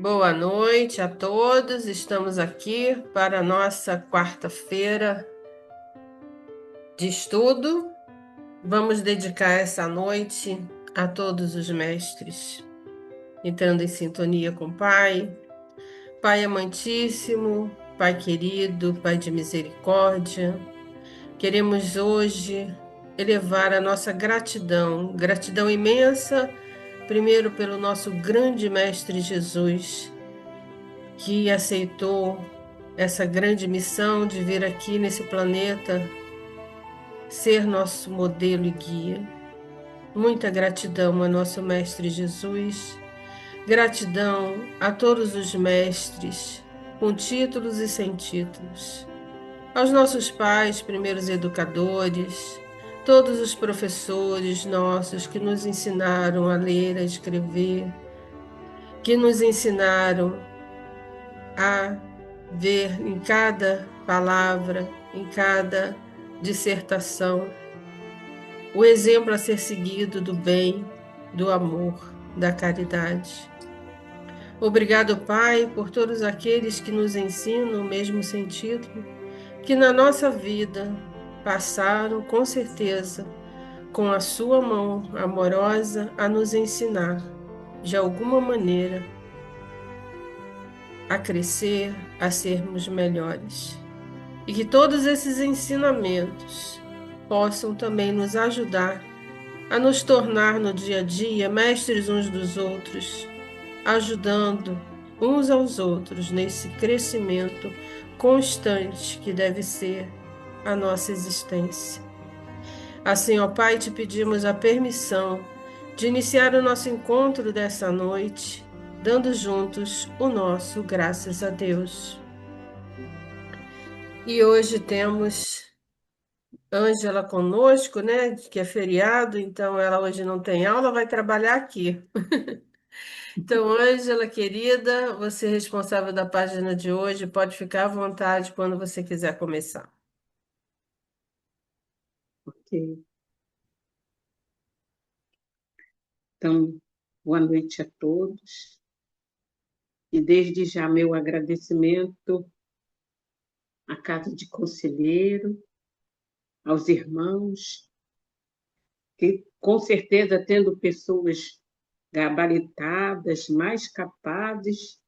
Boa noite a todos. Estamos aqui para a nossa quarta-feira de estudo. Vamos dedicar essa noite a todos os mestres, entrando em sintonia com o Pai. Pai amantíssimo, Pai querido, Pai de misericórdia, queremos hoje elevar a nossa gratidão, gratidão imensa, primeiro pelo nosso grande Mestre Jesus, que aceitou essa grande missão de vir aqui nesse planeta ser nosso modelo e guia. Muita gratidão ao nosso Mestre Jesus, gratidão a todos os mestres, com títulos e sem títulos, aos nossos pais, primeiros educadores, todos os professores nossos que nos ensinaram a ler, a escrever, que nos ensinaram a ver em cada palavra, em cada dissertação, o exemplo a ser seguido do bem, do amor, da caridade. Obrigado, Pai, por todos aqueles que nos ensinam o mesmo sentido, que na nossa vida passaram com certeza com a sua mão amorosa a nos ensinar, de alguma maneira, a crescer, a sermos melhores. E que todos esses ensinamentos possam também nos ajudar a nos tornar no dia a dia mestres uns dos outros, ajudando uns aos outros nesse crescimento constante que deve ser a nossa existência. Assim, ó Pai, te pedimos a permissão de iniciar o nosso encontro dessa noite, dando juntos o nosso graças a Deus. E hoje temos Ângela conosco, né? Que é feriado, então ela hoje não tem aula, vai trabalhar aqui. Então, Ângela, querida, você é responsável da página de hoje, pode ficar à vontade quando você quiser começar. Ok. Então, boa noite a todos. E desde já meu agradecimento à Casa de Conselheiro, aos irmãos, que com certeza tendo pessoas gabaritadas, mais capazes,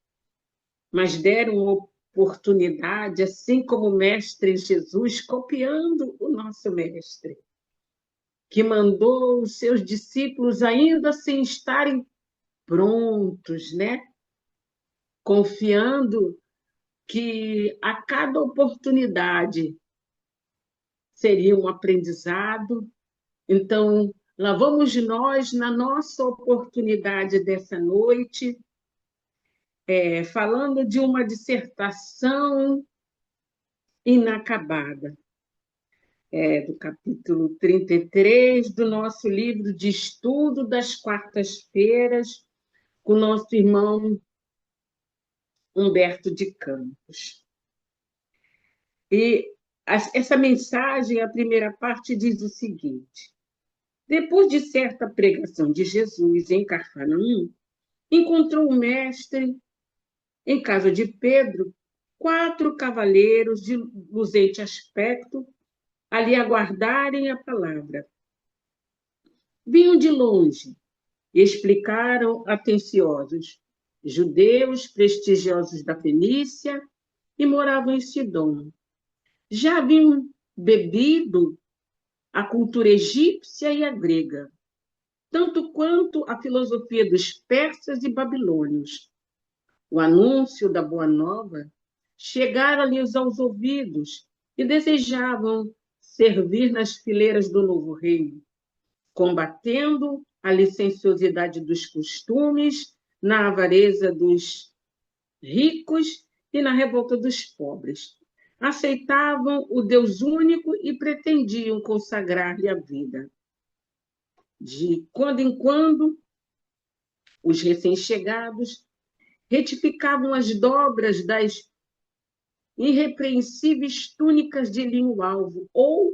mas deram oportunidade, assim como o Mestre Jesus, copiando o nosso Mestre, que mandou os seus discípulos ainda sem estarem prontos, né? Confiando que a cada oportunidade seria um aprendizado. Então, lá vamos nós, na nossa oportunidade dessa noite, falando de uma dissertação inacabada, do capítulo 33 do nosso livro de estudo das quartas-feiras, com o nosso irmão Humberto de Campos. E essa mensagem, a primeira parte, diz o seguinte: depois de certa pregação de Jesus em Cafarnaum, encontrou o mestre, em casa de Pedro, 4 cavaleiros de luzente aspecto ali aguardarem a palavra. Vinham de longe e explicaram atenciosos, judeus prestigiosos da Fenícia e moravam em Sidom. Já haviam bebido a cultura egípcia e a grega, tanto quanto a filosofia dos persas e babilônios. O anúncio da Boa Nova chegara-lhes aos ouvidos e desejavam servir nas fileiras do novo reino, combatendo a licenciosidade dos costumes, na avareza dos ricos e na revolta dos pobres. Aceitavam o Deus único e pretendiam consagrar-lhe a vida. De quando em quando, os recém-chegados retificavam as dobras das irrepreensíveis túnicas de linho alvo ou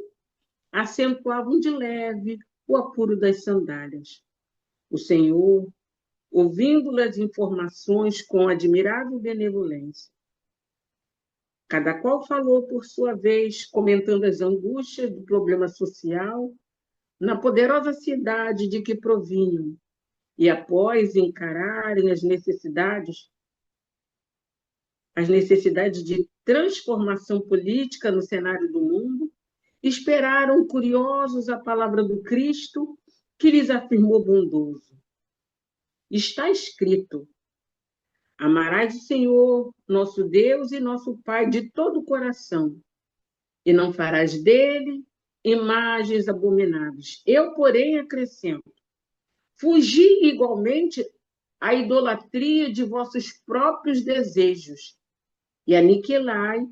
acentuavam de leve o apuro das sandálias. O Senhor ouvindo as informações com admirável benevolência. Cada qual falou por sua vez, comentando as angústias do problema social na poderosa cidade de que provinham, e após encararem as necessidades de transformação política no cenário do mundo, esperaram curiosos a palavra do Cristo, que lhes afirmou bondoso. Está escrito: amarás o Senhor, nosso Deus e nosso Pai, de todo o coração, e não farás dele imagens abomináveis. Eu, porém, acrescento: fugi igualmente à idolatria de vossos próprios desejos e aniquilai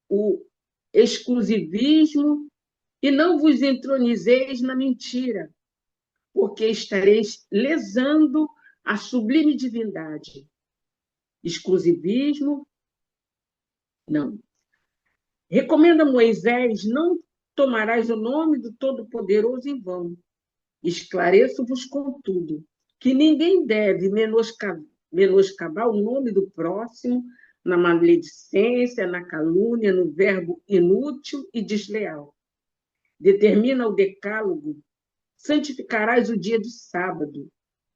o exclusivismo e não vos entronizeis na mentira, porque estareis lesando a sublime divindade. Exclusivismo, não. Recomenda Moisés: não tomarás o nome do Todo-Poderoso em vão. Esclareço-vos, contudo, que ninguém deve menoscabar o nome do próximo na maledicência, na calúnia, no verbo inútil e desleal. Determina o decálogo: santificarás o dia do sábado.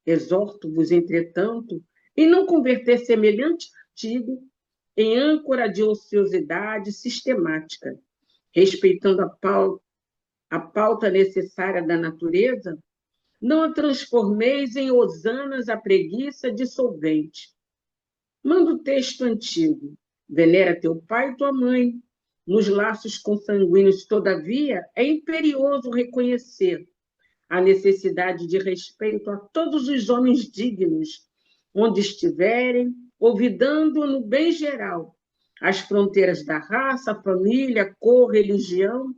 Exorto-vos, entretanto, em não converter semelhante artigo em âncora de ociosidade sistemática, respeitando a pauta necessária da natureza. Não a transformeis em hosanas a preguiça dissolvente. Manda o texto antigo: venera teu pai e tua mãe. Nos laços consanguíneos, todavia, é imperioso reconhecer a necessidade de respeito a todos os homens dignos, onde estiverem, olvidando no bem geral as fronteiras da raça, família, cor, religião,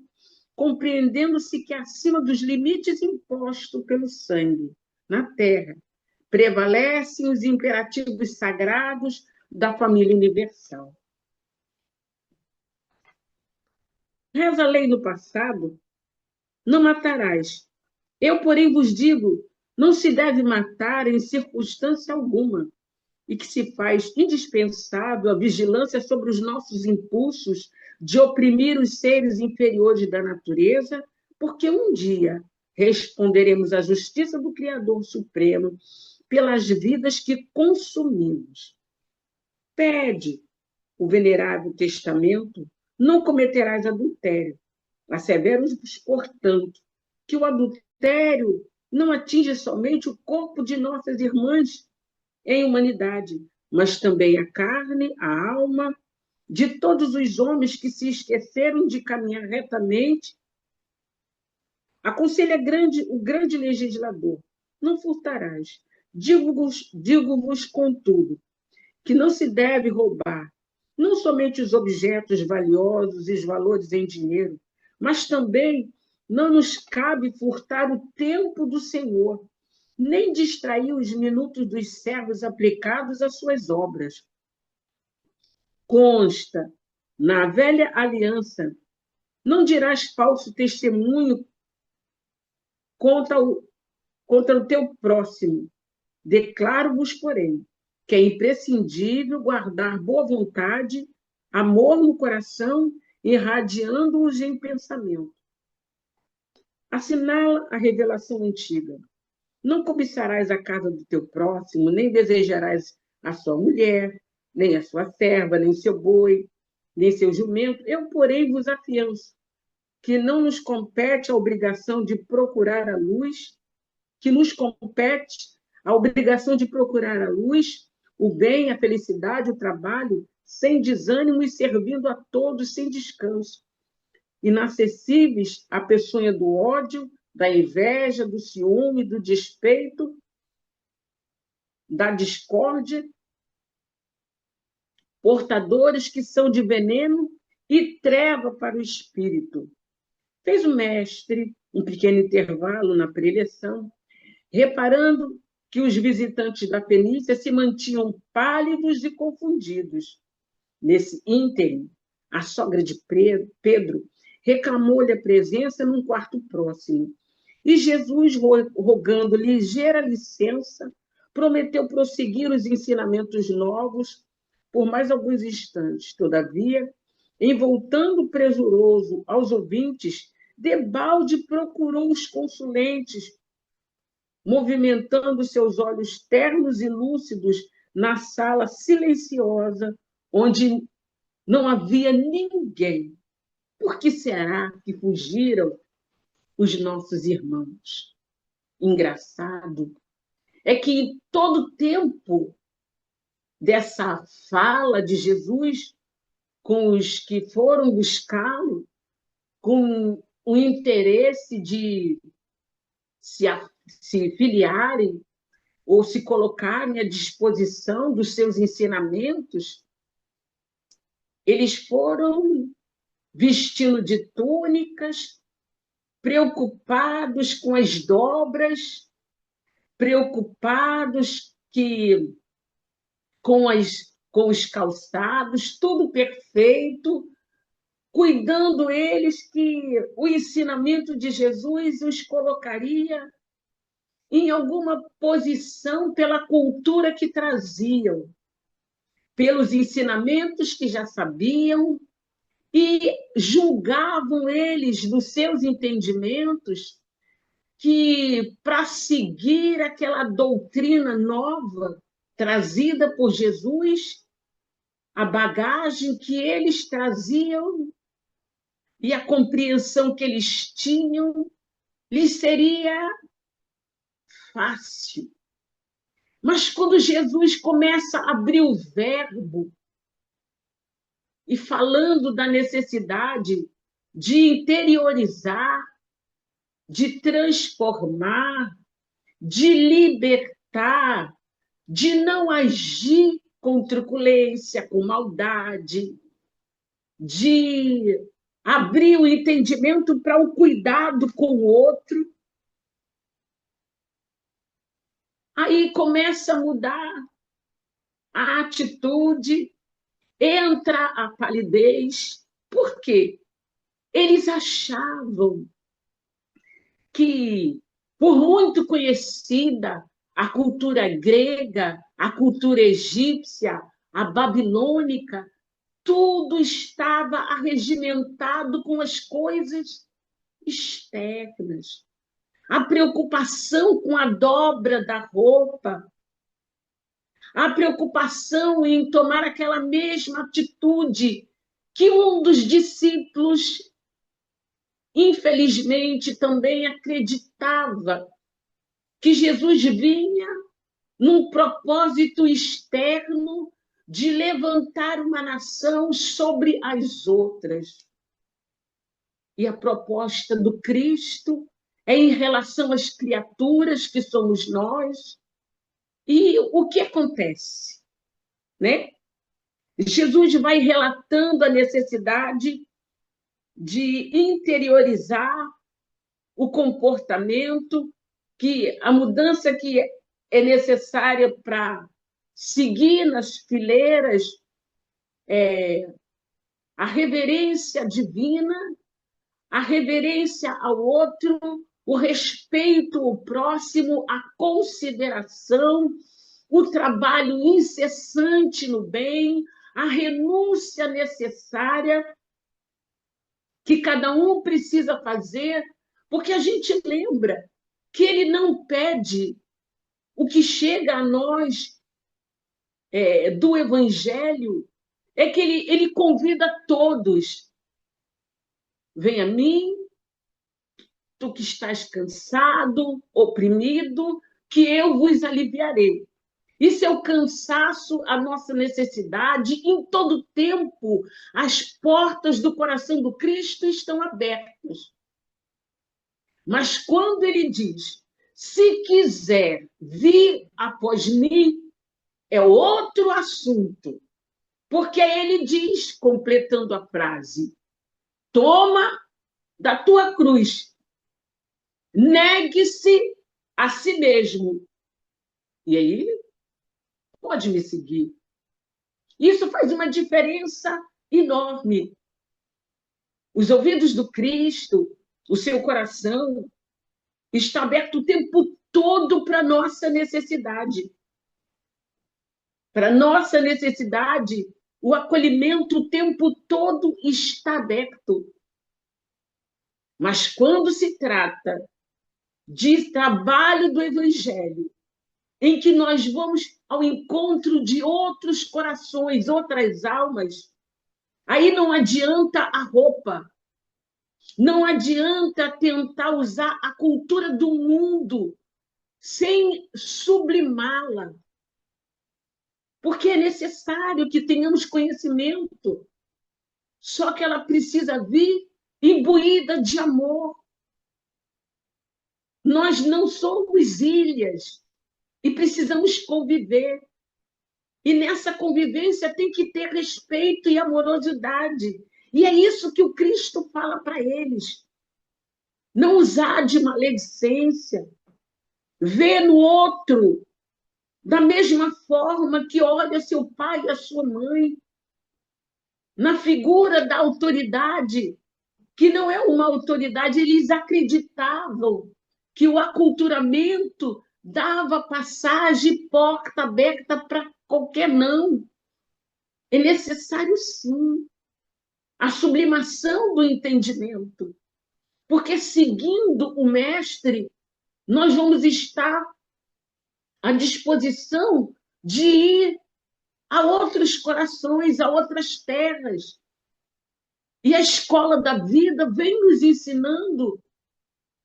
compreendendo-se que acima dos limites impostos pelo sangue na terra, prevalecem os imperativos sagrados da família universal. Reza a lei do passado: não matarás. Eu, porém, vos digo: não se deve matar em circunstância alguma, e que se faz indispensável a vigilância sobre os nossos impulsos de oprimir os seres inferiores da natureza, porque um dia responderemos à justiça do Criador Supremo pelas vidas que consumimos. Pede o Venerável Testamento: não cometerás adultério. Assevero-vos, portanto, que o adultério não atinge somente o corpo de nossas irmãs em humanidade, mas também a carne, a alma de todos os homens que se esqueceram de caminhar retamente. Aconselha o grande legislador: não furtarás. Digo-vos, contudo, que não se deve roubar não somente os objetos valiosos e os valores em dinheiro, mas também não nos cabe furtar o tempo do Senhor, nem distrair os minutos dos servos aplicados às suas obras. Consta na velha aliança: não dirás falso testemunho contra o teu próximo. Declaro-vos, porém, que é imprescindível guardar boa vontade, amor no coração, irradiando-os em pensamento. Assinala a revelação antiga: não cobiçarás a casa do teu próximo, nem desejarás a sua mulher, nem a sua serva, nem seu boi, nem seu jumento. Eu, porém, vos afianço que não nos compete a obrigação de procurar a luz, que nos compete a obrigação de procurar a luz, o bem, a felicidade, o trabalho, sem desânimo e servindo a todos sem descanso, inacessíveis à peçonha do ódio, da inveja, do ciúme, do despeito, da discórdia, portadores que são de veneno e treva para o espírito. Fez o mestre um pequeno intervalo na preleção, reparando que os visitantes da Fenícia se mantinham pálidos e confundidos. Nesse ínterim, a sogra de Pedro reclamou-lhe a presença num quarto próximo E Jesus, rogando ligeira licença, prometeu prosseguir os ensinamentos novos por mais alguns instantes. Todavia, em voltando presuroso aos ouvintes, debalde procurou os consulentes, movimentando seus olhos ternos e lúcidos na sala silenciosa, onde não havia ninguém. Por que será que fugiram os nossos irmãos? Engraçado é que em todo tempo dessa fala de Jesus com os que foram buscá-lo, com o interesse de se filiarem ou se colocarem à disposição dos seus ensinamentos, eles foram vestindo de túnicas, preocupados com as dobras, preocupados com os calçados, tudo perfeito, cuidando eles que o ensinamento de Jesus os colocaria em alguma posição pela cultura que traziam, pelos ensinamentos que já sabiam, e julgavam eles, nos seus entendimentos, que para seguir aquela doutrina nova trazida por Jesus, a bagagem que eles traziam e a compreensão que eles tinham, lhes seria fácil. Mas quando Jesus começa a abrir o verbo e falando da necessidade de interiorizar, de transformar, de libertar, de não agir com truculência, com maldade, de abrir o entendimento para o cuidado com o outro. Aí começa a mudar a atitude, entra a palidez. Por quê? Eles achavam que, por muito conhecida a cultura grega, a cultura egípcia, a babilônica, tudo estava arregimentado com as coisas externas. A preocupação com a dobra da roupa, a preocupação em tomar aquela mesma atitude que um dos discípulos, infelizmente, também acreditava que Jesus vinha num propósito externo de levantar uma nação sobre as outras. E a proposta do Cristo é em relação às criaturas que somos nós. E o que acontece? Né? Jesus vai relatando a necessidade de interiorizar o comportamento, que a mudança que é necessária para seguir nas fileiras, a reverência divina, a reverência ao outro, o respeito ao próximo, a consideração, o trabalho incessante no bem, a renúncia necessária que cada um precisa fazer, porque a gente lembra que ele não pede o que chega a nós do Evangelho, é que ele convida todos. Vem a mim, tu que estás cansado, oprimido, que eu vos aliviarei. Isso é o cansaço, a nossa necessidade. Em todo tempo, as portas do coração do Cristo estão abertas. Mas quando ele diz, se quiser vir após mim, é outro assunto. Porque ele diz, completando a frase, toma da tua cruz, negue-se a si mesmo. E aí, pode me seguir. Isso faz uma diferença enorme. Os ouvidos do Cristo, o seu coração, está aberto o tempo todo para a nossa necessidade. Para a nossa necessidade, o acolhimento o tempo todo está aberto. Mas quando se trata de trabalho do Evangelho, em que nós vamos ao encontro de outros corações, outras almas, aí não adianta a roupa, não adianta tentar usar a cultura do mundo sem sublimá-la, porque é necessário que tenhamos conhecimento, só que ela precisa vir imbuída de amor. Nós não somos ilhas e precisamos conviver. E nessa convivência tem que ter respeito e amorosidade. E é isso que o Cristo fala para eles. Não usar de maledicência. Ver no outro da mesma forma que olha seu pai e a sua mãe. Na figura da autoridade, que não é uma autoridade, eles acreditavam que o aculturamento dava passagem, porta aberta para qualquer não. É necessário, sim, a sublimação do entendimento, porque seguindo o mestre, nós vamos estar à disposição de ir a outros corações, a outras terras. E a escola da vida vem nos ensinando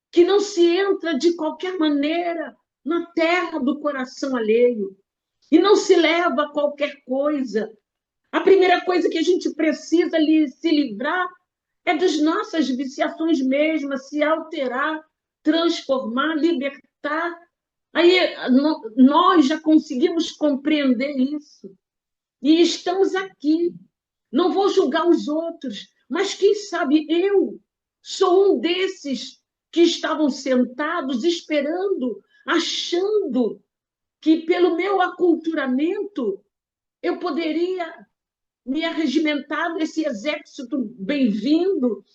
que não se entra de qualquer maneira na terra do coração alheio e não se leva qualquer coisa. A primeira coisa que a gente precisa se livrar é das nossas viciações mesmas, se alterar, transformar, libertar. Aí nós já conseguimos compreender isso. E estamos aqui. Não vou julgar os outros, mas quem sabe eu sou um desses que estavam sentados esperando, achando que pelo meu aculturamento eu poderia me arregimentar nesse exército bem-vindo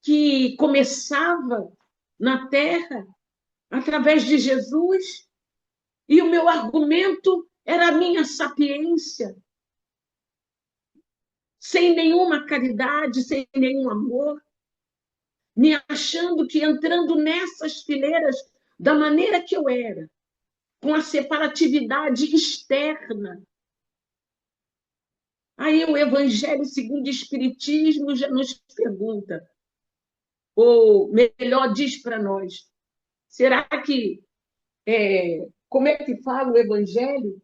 que começava na terra através de Jesus, e o meu argumento era a minha sapiência, sem nenhuma caridade, sem nenhum amor, me achando que entrando nessas fileiras da maneira que eu era, com a separatividade externa. Aí o Evangelho segundo o Espiritismo já nos pergunta, ou melhor diz para nós, será que, como é que fala o Evangelho?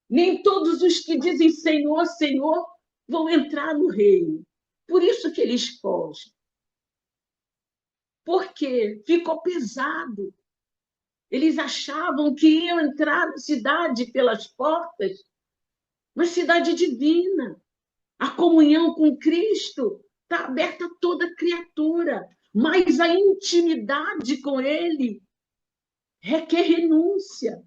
Nem todos os que dizem Senhor, Senhor, vão entrar no reino. Por isso que eles fogem. Porque ficou pesado. Eles achavam que iam entrar na cidade pelas portas, mas cidade divina. A comunhão com Cristo está aberta a toda criatura, mas a intimidade com Ele requer renúncia.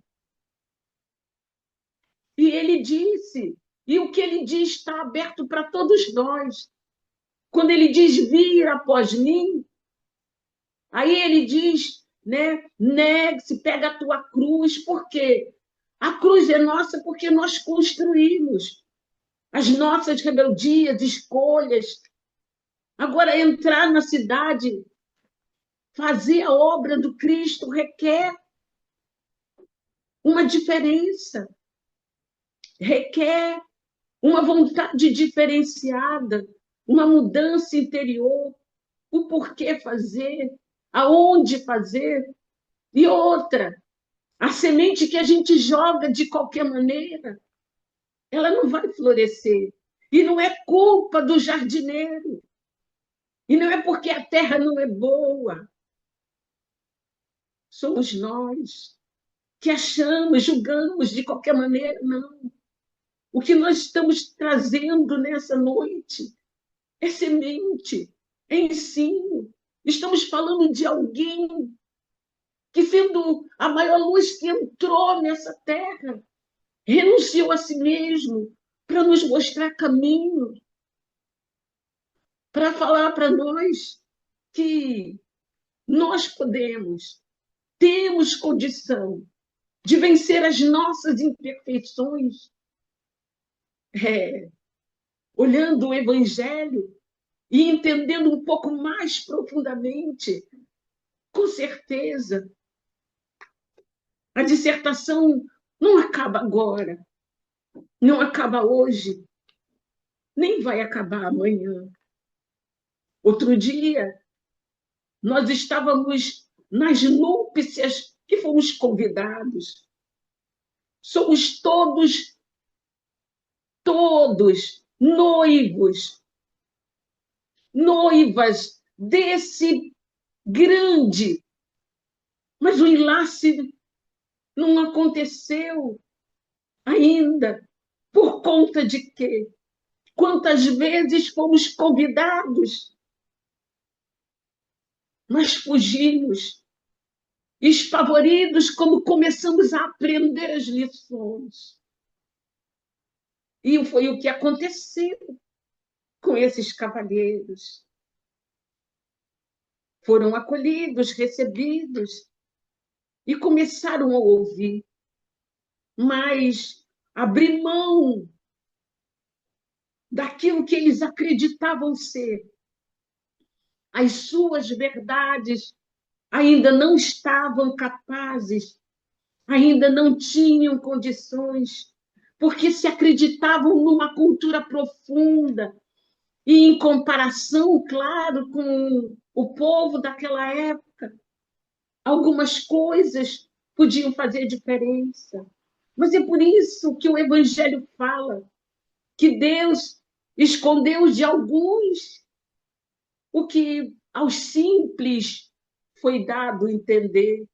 E Ele disse, e o que Ele diz está aberto para todos nós. Quando Ele diz vir após mim, aí Ele diz, né, negue-se, pega a tua cruz, por quê? A cruz é nossa porque nós construímos as nossas rebeldias, escolhas. Agora, entrar na cidade, fazer a obra do Cristo requer uma diferença, requer uma vontade diferenciada, uma mudança interior, o porquê fazer, aonde fazer. E outra, a semente que a gente joga de qualquer maneira, ela não vai florescer. E não é culpa do jardineiro. E não é porque a terra não é boa. Somos nós que achamos, julgamos de qualquer maneira. Não. O que nós estamos trazendo nessa noite é semente, é ensino. Estamos falando de alguém que, sendo a maior luz que entrou nessa terra, renunciou a si mesmo para nos mostrar caminho, para falar para nós que Nós podemos, temos condição de vencer as nossas imperfeições, olhando o Evangelho e entendendo um pouco mais profundamente. Com certeza, a dissertação não acaba agora, não acaba hoje, nem vai acabar amanhã. Outro dia, nós estávamos nas núpcias que fomos convidados. Somos todos noivos, noivas desse grande, mas o enlace não aconteceu ainda. Por conta de quê? Quantas vezes fomos convidados, mas fugimos, espavoridos quando começamos a aprender as lições. E foi o que aconteceu com esses cavalheiros. Foram acolhidos, recebidos, e começaram a ouvir, mas abrir mão daquilo que eles acreditavam ser. As suas verdades ainda não estavam capazes, ainda não tinham condições, porque se acreditavam numa cultura profunda e em comparação, claro, com o povo daquela época, algumas coisas podiam fazer diferença. Mas é por isso que o Evangelho fala que Deus escondeu de alguns o que aos simples foi dado entender.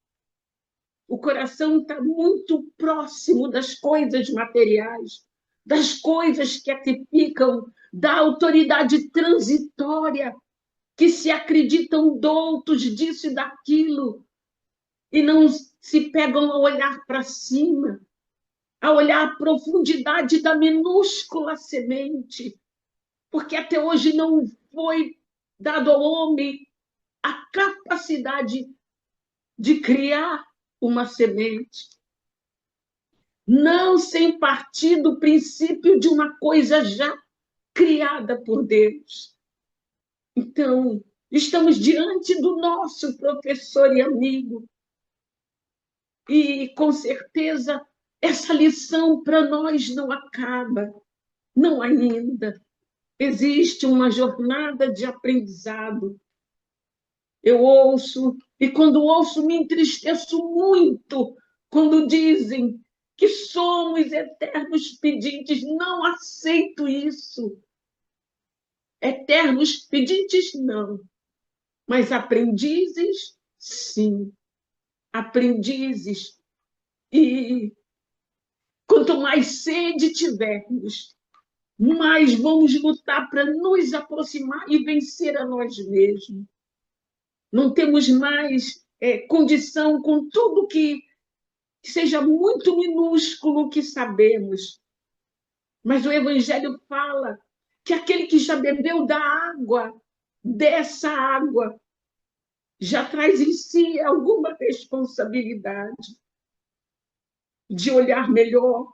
O coração está muito próximo das coisas materiais, das coisas que aqui ficam, da autoridade transitória, que se acreditam doutos disso e daquilo, e não se pegam a olhar para cima, a olhar a profundidade da minúscula semente, porque até hoje não foi dado ao homem a capacidade de criar uma semente. Não sem partir do princípio de uma coisa já criada por Deus. Então, estamos diante do nosso professor e amigo. E, com certeza, essa lição para nós não acaba, não ainda. Existe uma jornada de aprendizado. Eu ouço, e quando ouço me entristeço muito, quando dizem que somos eternos pedintes. Não aceito isso. Eternos pedintes, não. Mas aprendizes, sim. Aprendizes. E quanto mais sede tivermos, mais vamos lutar para nos aproximar e vencer a nós mesmos. Não temos mais condição com tudo que seja muito minúsculo que sabemos. Mas o Evangelho fala que aquele que já bebeu da água, dessa água, já traz em si alguma responsabilidade de olhar melhor,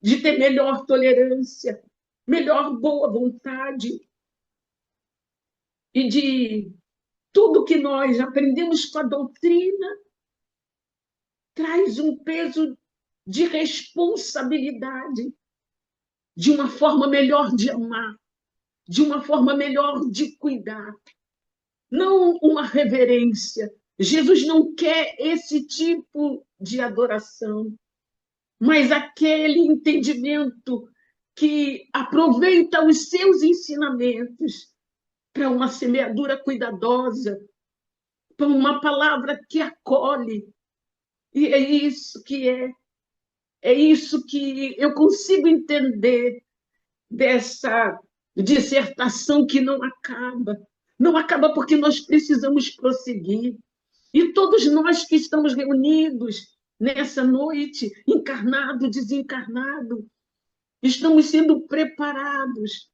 de ter melhor tolerância, melhor boa vontade, e de tudo que nós aprendemos com a doutrina traz um peso de responsabilidade, de uma forma melhor de amar, de uma forma melhor de cuidar. Não uma reverência. Jesus não quer esse tipo de adoração, mas aquele entendimento que aproveita os seus ensinamentos para uma semeadura cuidadosa, para uma palavra que acolhe. E é isso que eu consigo entender dessa dissertação que não acaba. Não acaba porque nós precisamos prosseguir. E todos nós que estamos reunidos nessa noite, encarnado, desencarnado, estamos sendo preparados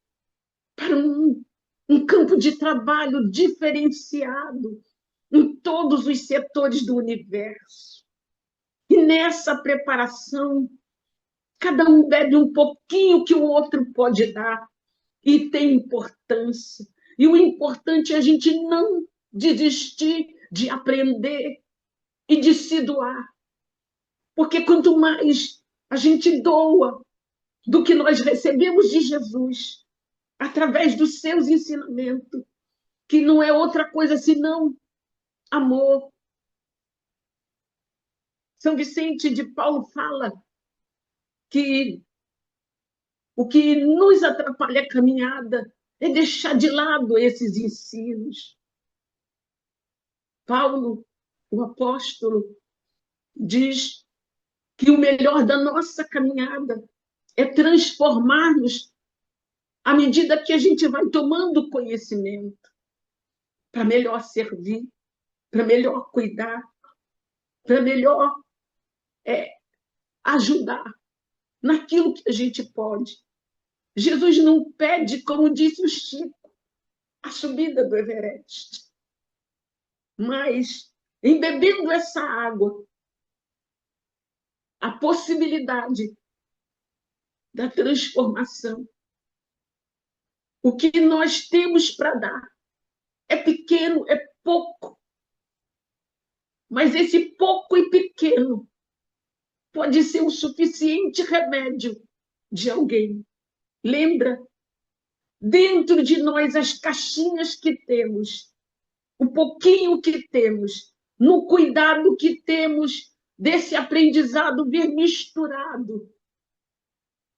para um campo de trabalho diferenciado, em todos os setores do universo. E nessa preparação, cada um bebe um pouquinho que o outro pode dar, e tem importância. E o importante é a gente não desistir de aprender e de se doar. Porque quanto mais a gente doa do que nós recebemos de Jesus, através dos seus ensinamentos, que não é outra coisa senão amor. São Vicente de Paulo fala que o que nos atrapalha a caminhada é deixar de lado esses ensinos. Paulo, o apóstolo, diz que o melhor da nossa caminhada é transformar-nos à medida que a gente vai tomando conhecimento, para melhor servir, para melhor cuidar, para melhor ajudar naquilo que a gente pode. Jesus não pede, como disse o Chico, a subida do Everest, mas, embebendo essa água, a possibilidade da transformação. O que nós temos para dar é pequeno, é pouco, mas esse pouco e pequeno pode ser o suficiente remédio de alguém. Lembra? Dentro de nós, as caixinhas que temos, o pouquinho que temos, no cuidado que temos desse aprendizado vir misturado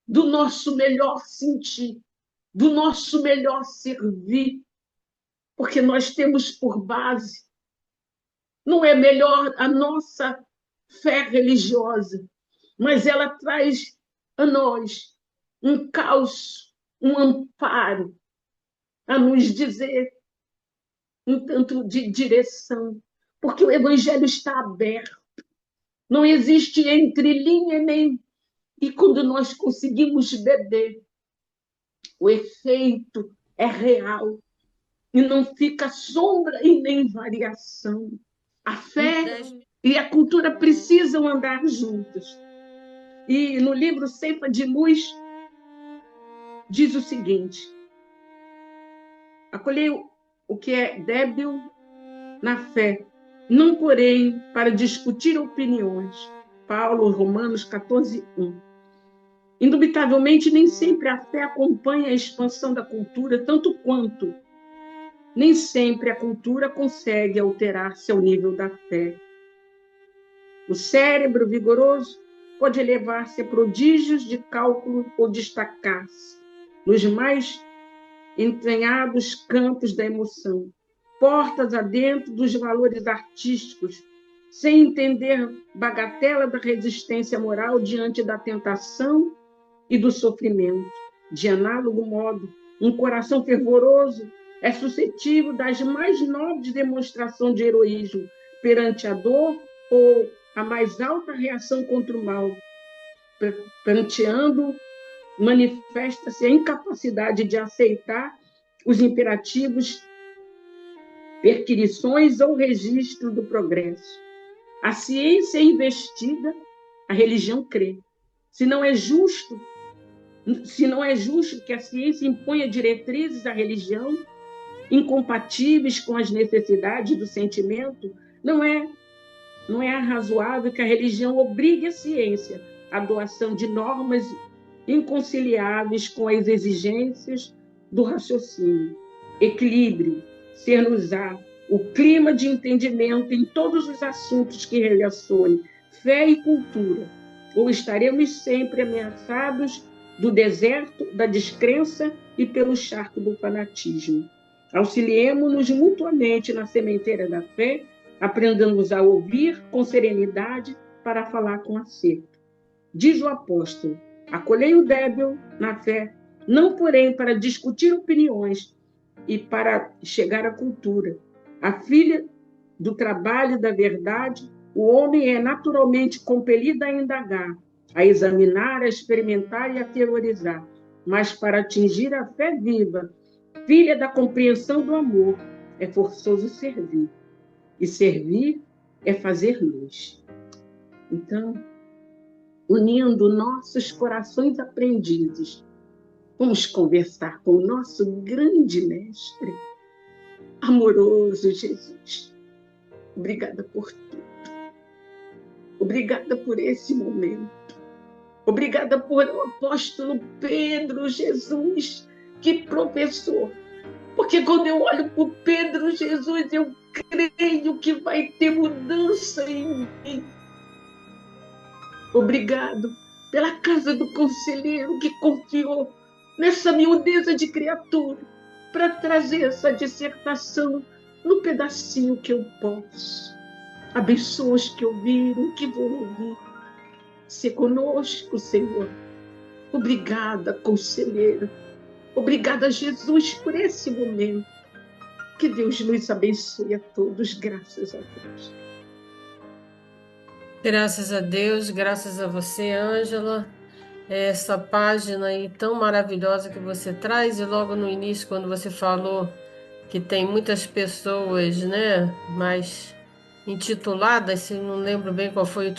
do nosso melhor sentir, do nosso melhor servir, porque nós temos por base, não é melhor a nossa fé religiosa, mas ela traz a nós um calço, um amparo, a nos dizer um tanto de direção, porque o evangelho está aberto, não existe entrelinha nem... E quando nós conseguimos beber, o efeito é real e não fica sombra e nem variação. A fé e a cultura precisam andar juntas. E no livro Ceifa de Luz diz o seguinte: acolhei o que é débil na fé, não porém para discutir opiniões. Paulo, Romanos 14:1. Indubitavelmente, nem sempre a fé acompanha a expansão da cultura, tanto quanto nem sempre a cultura consegue alterar seu nível da fé. O cérebro vigoroso pode elevar-se a prodígios de cálculo ou destacar-se nos mais entranhados campos da emoção, portas adentro dos valores artísticos, sem entender bagatela da resistência moral diante da tentação e do sofrimento. De análogo modo, um coração fervoroso é suscetível das mais nobres demonstrações de heroísmo perante a dor ou a mais alta reação contra o mal. Pranteando, manifesta-se a incapacidade de aceitar os imperativos, perquisições ou registro do progresso. A ciência investiga, a religião crê. Se não é justo que a ciência imponha diretrizes à religião incompatíveis com as necessidades do sentimento, não é razoável que a religião obrigue a ciência à doação de normas inconciliáveis com as exigências do raciocínio. Equilíbrio, ser-nos-á o clima de entendimento em todos os assuntos que relacionem fé e cultura, ou estaremos sempre ameaçados do deserto, da descrença e pelo charco do fanatismo. Auxiliemo-nos mutuamente na sementeira da fé, aprendamos a ouvir com serenidade para falar com acerto. Diz o apóstolo: acolhei o débil na fé, não porém para discutir opiniões e para chegar à cultura. A filha do trabalho da verdade, o homem é naturalmente compelido a indagar, a examinar, a experimentar e a teorizar, mas para atingir a fé viva, filha da compreensão do amor, é forçoso servir. e servir é fazer luz. Então, unindo nossos corações aprendizes, vamos conversar com o nosso grande mestre, amoroso Jesus. Obrigada por tudo. Obrigada por esse momento. Obrigada por o apóstolo Pedro, Jesus, que professor. Porque quando eu olho para o Pedro, Jesus, eu creio que vai ter mudança em mim. Obrigado pela casa do conselheiro que confiou nessa miudeza de criatura para trazer essa dissertação no pedacinho que eu posso. Abençoa os que ouviram, que vão ouvir. Se conosco, Senhor. Obrigada, conselheiro. Obrigada, Jesus, por esse momento. Que Deus nos abençoe a todos, graças a Deus. Graças a você, Ângela. Essa página aí tão maravilhosa que você traz, e logo no início, quando você falou que tem muitas pessoas, né, mais intituladas, se não lembro bem qual foi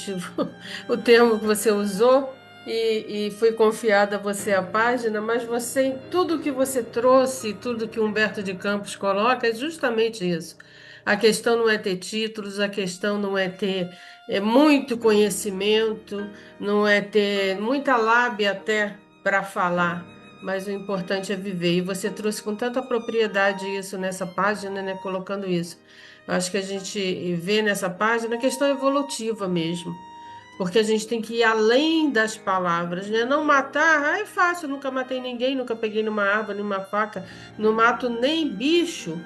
o termo que você usou, e foi confiada a você a página, mas você, tudo que você trouxe, tudo que Humberto de Campos coloca, é justamente isso. A questão não é ter títulos, a questão não é ter muito conhecimento, não é ter muita lábia até para falar, mas o importante é viver. E você trouxe com tanta propriedade isso nessa página, né, colocando isso. Eu acho que a gente vê nessa página a questão evolutiva mesmo, porque a gente tem que ir além das palavras, né? Não matar, é fácil, eu nunca matei ninguém, nunca peguei numa árvore, numa faca, não mato nem bicho.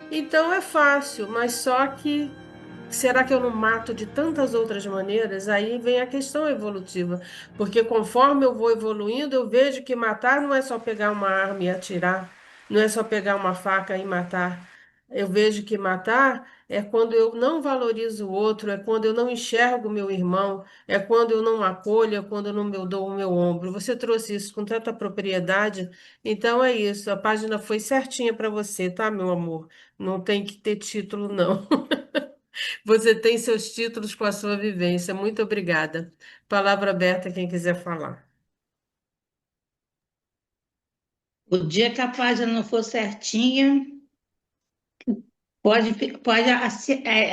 Então é fácil, mas só que será que eu não mato de tantas outras maneiras? Aí vem a questão evolutiva, porque conforme eu vou evoluindo, eu vejo que matar não é só pegar uma arma e atirar, não é só pegar uma faca e matar. Eu vejo que matar é quando eu não valorizo o outro, é quando eu não enxergo o meu irmão, é quando eu não acolho, é quando eu não me dou o meu ombro. Você trouxe isso com tanta propriedade, então é isso. A página foi certinha para você, tá, meu amor? Não tem que ter título, não. Você tem seus títulos com a sua vivência. Muito obrigada. Palavra aberta, quem quiser falar. O dia que a página não for certinha, pode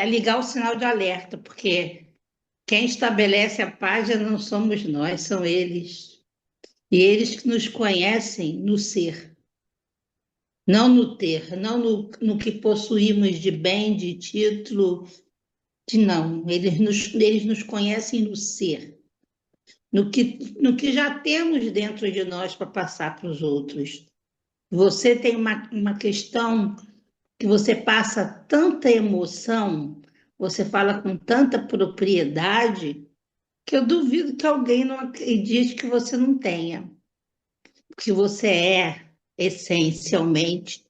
ligar o sinal de alerta, porque quem estabelece a página não somos nós, são eles. E eles que nos conhecem no ser, não no ter, não no que possuímos de bem, de título, de não. Eles nos conhecem no ser, no que já temos dentro de nós para passar para os outros. Você tem uma questão que você passa tanta emoção, você fala com tanta propriedade, que eu duvido que alguém não acredite que você não tenha. Porque você é, essencialmente,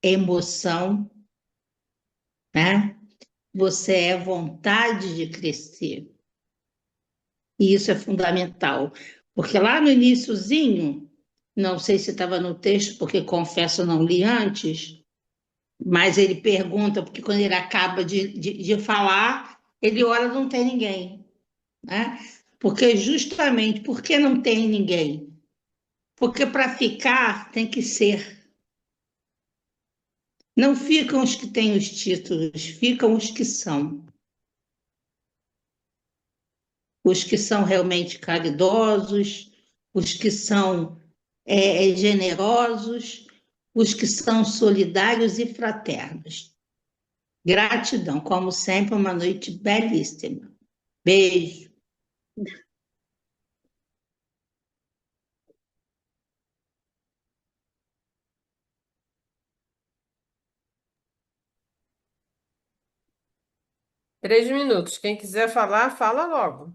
emoção, né? Você é vontade de crescer. E isso é fundamental. Porque lá no iniciozinho, não sei se estava no texto, porque confesso não li antes, mas ele pergunta, porque quando ele acaba de falar, ele olha, não tem ninguém, né? Porque justamente porque não tem ninguém? Porque para ficar tem que ser. Não ficam os que têm os títulos, ficam os que são. Os que são realmente caridosos, os que são generosos, os que são solidários e fraternos. Gratidão, como sempre, uma noite belíssima. Beijo. 3 minutos. Quem quiser falar, fala logo.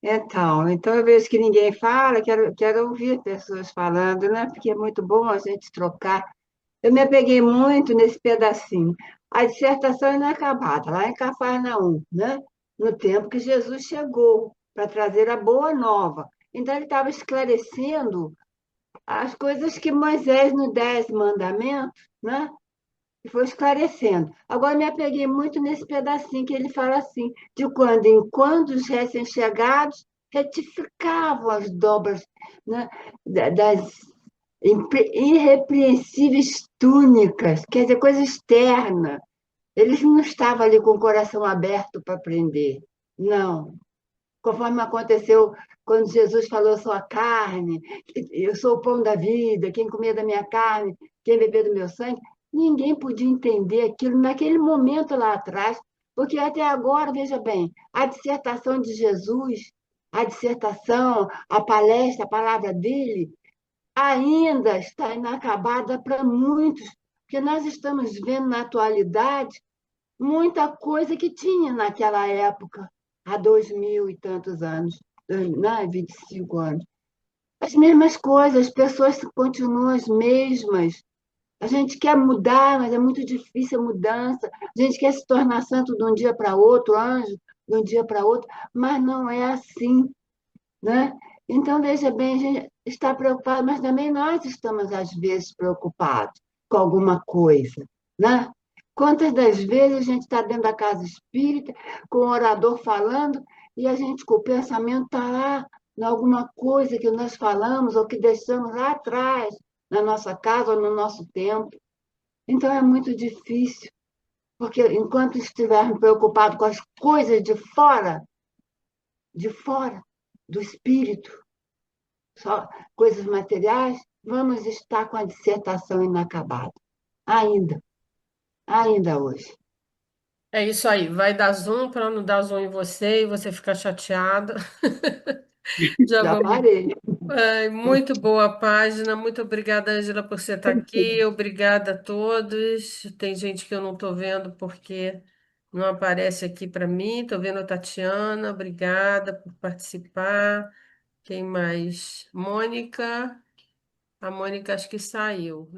Então eu vejo que ninguém fala, quero ouvir pessoas falando, né? Porque é muito bom a gente trocar. Eu me apeguei muito nesse pedacinho. A dissertação inacabada, lá em Cafarnaum, né? No tempo que Jesus chegou para trazer a boa nova. Então, ele estava esclarecendo as coisas que Moisés nos 10 mandamentos, né? E foi esclarecendo. Agora me apeguei muito nesse pedacinho que ele fala assim, de quando em quando os recém-chegados retificavam as dobras, né, das irrepreensíveis túnicas, quer dizer, coisa externa. Eles não estavam ali com o coração aberto para aprender. Não. Conforme aconteceu quando Jesus falou: sou a carne, eu sou o pão da vida, quem comer da minha carne, quem beber do meu sangue. Ninguém podia entender aquilo naquele momento lá atrás, porque até agora, veja bem, a dissertação de Jesus, a dissertação, a palestra, a palavra dele, ainda está inacabada para muitos, porque nós estamos vendo na atualidade muita coisa que tinha naquela época, há 2000 e tantos anos, né? 25 anos. As mesmas coisas, as pessoas continuam as mesmas. A gente quer mudar, mas é muito difícil a mudança. A gente quer se tornar santo de um dia para outro, anjo de um dia para outro, mas não é assim, né? Então, veja bem, a gente está preocupado, mas também nós estamos, às vezes, preocupados com alguma coisa, né? Quantas das vezes a gente está dentro da casa espírita, com o orador falando, e a gente, com o pensamento, está lá em alguma coisa que nós falamos ou que deixamos lá atrás, na nossa casa ou no nosso tempo. Então, é muito difícil, porque enquanto estivermos preocupados com as coisas de fora do espírito, só coisas materiais, vamos estar com a dissertação inacabada. Ainda, ainda hoje. É isso aí, vai dar zoom para não dar zoom em você e você ficar chateada. Já Já vamos. parei. Ai, muito boa a página, muito obrigada, Angela, por você estar aqui. Obrigada a todos. Tem gente que eu não estou vendo porque não aparece aqui para mim. Estou vendo a Tatiana, obrigada por participar. Quem mais? Mônica. A Mônica acho que saiu.